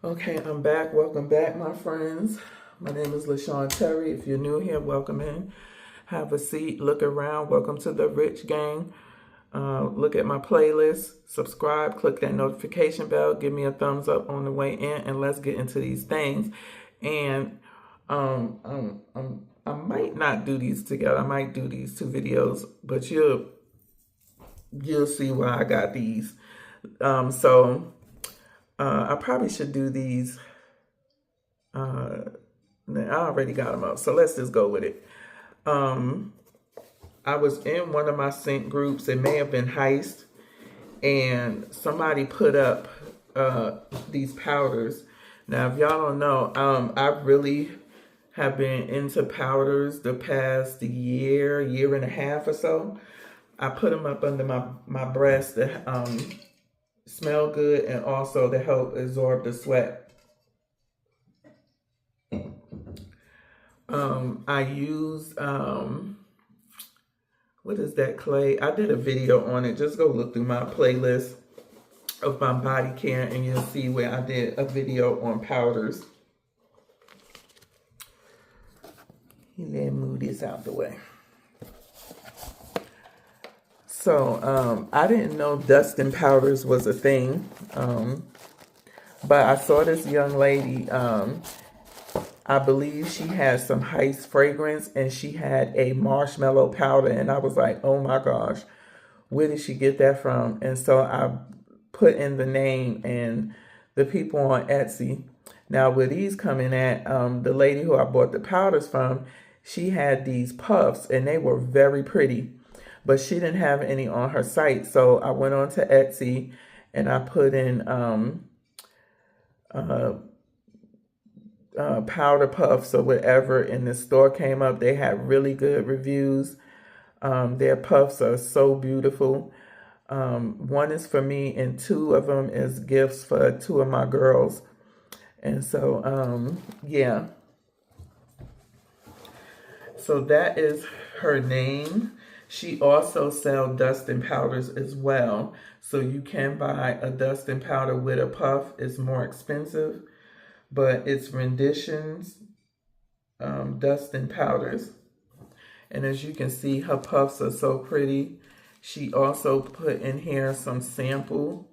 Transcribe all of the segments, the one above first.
Okay, I'm back. Welcome back, my friends. My name is Lashawnterry. If you're new here, welcome in. Have a seat. Look around. Welcome to the Rich Gang. Look at my playlist. Subscribe. Click that notification bell. Give me a thumbs up on the way in, and let's get into these things. And I might not do these together. I might do these two videos, but you'll see why I got these. I probably should do these. I already got them up, so let's just go with it. I was in one of my sync groups. It may have been Heist, and somebody put up these powders. Now, if y'all don't know, I really have been into powders the past year and a half or so. I put them up under my breast to smell good and also to help absorb the sweat. I use, what is that clay? I did a video on it. Just go look through my playlist of my body care and you'll see where I did a video on powders. Let me move this out the way. So, I didn't know dusting powders was a thing. But I saw this young lady, I believe she had some Heist fragrance and she had a marshmallow powder. And I was like, oh my gosh, where did she get that from? And so I put in the name and the people on Etsy. Now, where these coming at, the lady who I bought the powders from, she had these puffs and they were very pretty, but she didn't have any on her site. So I went on to Etsy and I put in powder puffs or whatever, and the store came up. They had really good reviews. Their puffs are so beautiful. One is for me and two of them is gifts for two of my girls. And so, yeah. So that is her name. She also sells dusting powders as well. So you can buy a dusting powder with a puff. It's more expensive, but it's Renditions dusting powders. And as you can see, her puffs are so pretty. She also put in here some sample.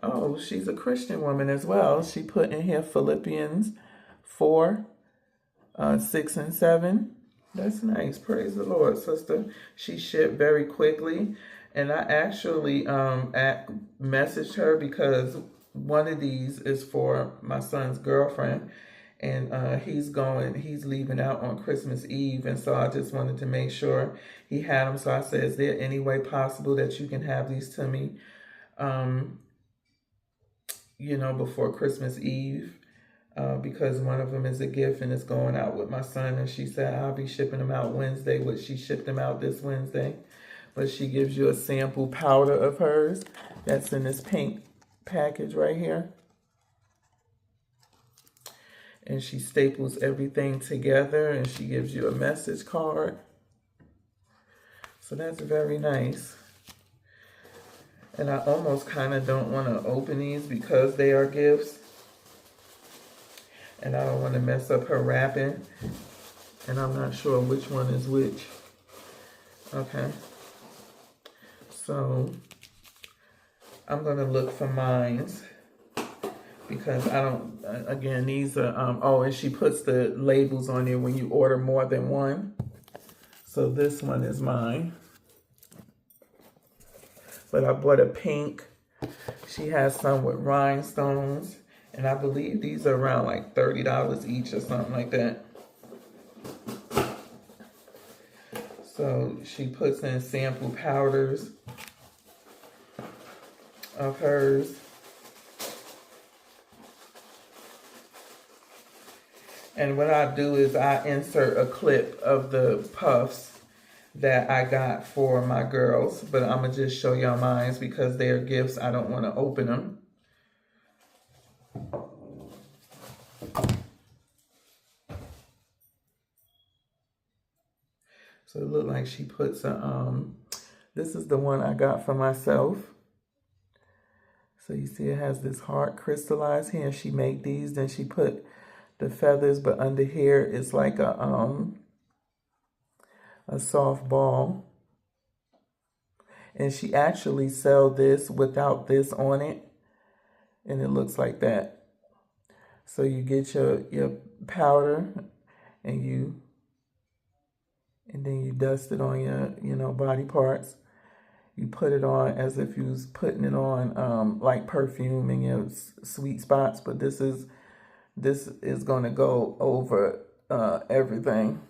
Oh, she's a Christian woman as well. She put in here Philippians 4, 6 and 7. That's nice. Praise the Lord, sister. She shipped very quickly. And I actually messaged her because one of these is for my son's girlfriend. And he's leaving out on Christmas Eve. And so I just wanted to make sure he had them. So I said, is there any way possible that you can have these to me, before Christmas Eve? Because one of them is a gift and it's going out with my son. And she said, I'll be shipping them out Wednesday, which she shipped them out this Wednesday. But she gives you a sample powder of hers. That's in this pink package right here. And she staples everything together and she gives you a message card. So that's very nice. And I almost kind of don't want to open these because they are gifts. And I don't want to mess up her wrapping. And I'm not sure which one is which. Okay. So I'm going to look for mines. Because I don't, again, these are, oh, and she puts the labels on there when you order more than one. So this one is mine. But I bought a pink. She has some with rhinestones. And I believe these are around like $30 each or something like that. So she puts in sample powders of hers. And what I do is I insert a clip of the puffs that I got for my girls. But I'm going to just show y'all mine because they're gifts. I don't want to open them. So it looked like she puts a, this is the one I got for myself. So you see it has this heart crystallized here. She made these, then she put the feathers, but under here it's like a soft ball. And she actually sell this without this on it. And it looks like that. So you get your powder and then you dust it on your body parts. You put it on as if you was putting it on like perfume in your sweet spots, but this is gonna go over everything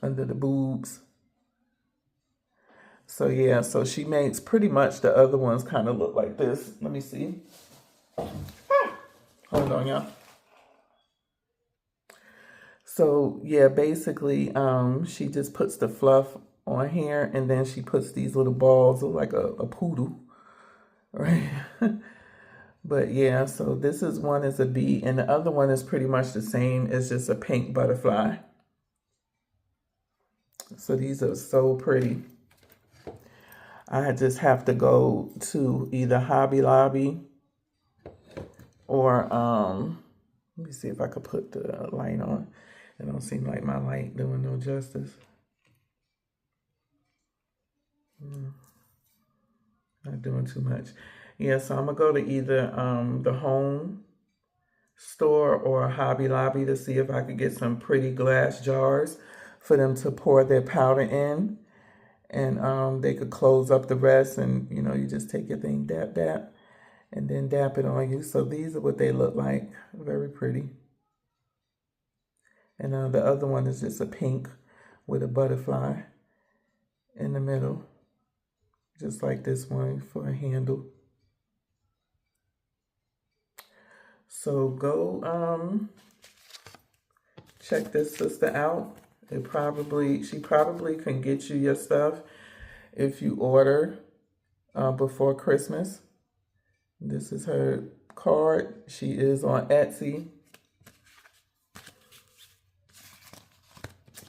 under the boobs. So yeah, so she makes pretty much the other ones kind of look like this. Let me see. Hold on, y'all. So yeah, basically, she just puts the fluff on here, and then she puts these little balls like a poodle, right? But yeah, so this is one is a bee, and the other one is pretty much the same. It's just a pink butterfly. So these are so pretty. I just have to go to either Hobby Lobby or let me see if I could put the light on. It don't seem like my light doing no justice. Not doing too much. Yeah, so I'm gonna go to either the home store or Hobby Lobby to see if I could get some pretty glass jars for them to pour their powder in. And they could close up the rest, and you just take your thing, dap, dap, and then dap it on you. So these are what they look like. Very pretty. And the other one is just a pink with a butterfly in the middle. Just like this one for a handle. So go check this sister out. She probably can get you your stuff if you order before Christmas. This is her card. She is on Etsy.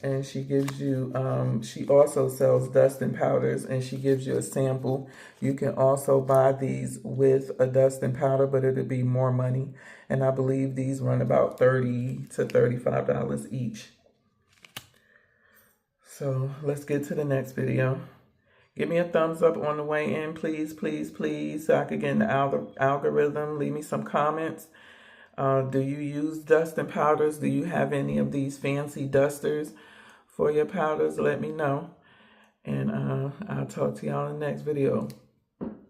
And she gives you, she also sells dust and powders, and she gives you a sample. You can also buy these with a dust and powder, but it'll be more money. And I believe these run about $30 to $35 each. So let's get to the next video. Give me a thumbs up on the way in, please, please, please, so I could get in the algorithm. Leave me some comments. Do you use dust and powders? Do you have any of these fancy dusters for your powders? Let me know. And I'll talk to y'all in the next video.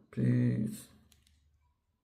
Peace.